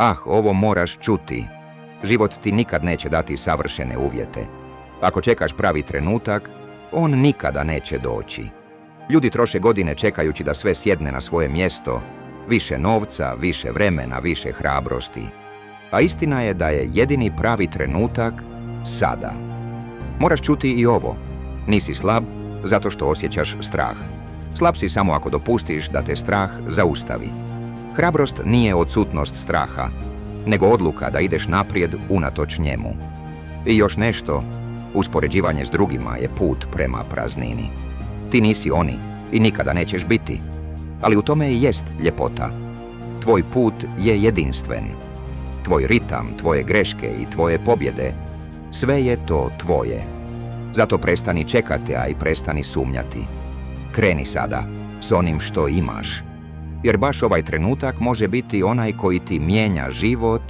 Ah, ovo moraš čuti. Život ti nikad neće dati savršene uvjete. Ako čekaš pravi trenutak, on nikada neće doći. Ljudi troše godine čekajući da sve sjedne na svoje mjesto, više novca, više vremena, više hrabrosti. A istina je da je jedini pravi trenutak sada. Moraš čuti i ovo. Nisi slab zato što osjećaš strah. Slab si samo ako dopustiš da te strah zaustavi. Hrabrost nije odsutnost straha, nego odluka da ideš naprijed unatoč njemu. I još nešto, uspoređivanje s drugima je put prema praznini. Ti nisi oni i nikada nećeš biti, ali u tome i jest ljepota. Tvoj put je jedinstven. Tvoj ritam, tvoje greške i tvoje pobjede, sve je to tvoje. Zato prestani čekati, a i prestani sumnjati. Kreni sada s onim što imaš, jer baš ovaj trenutak može biti onaj koji ti mijenja život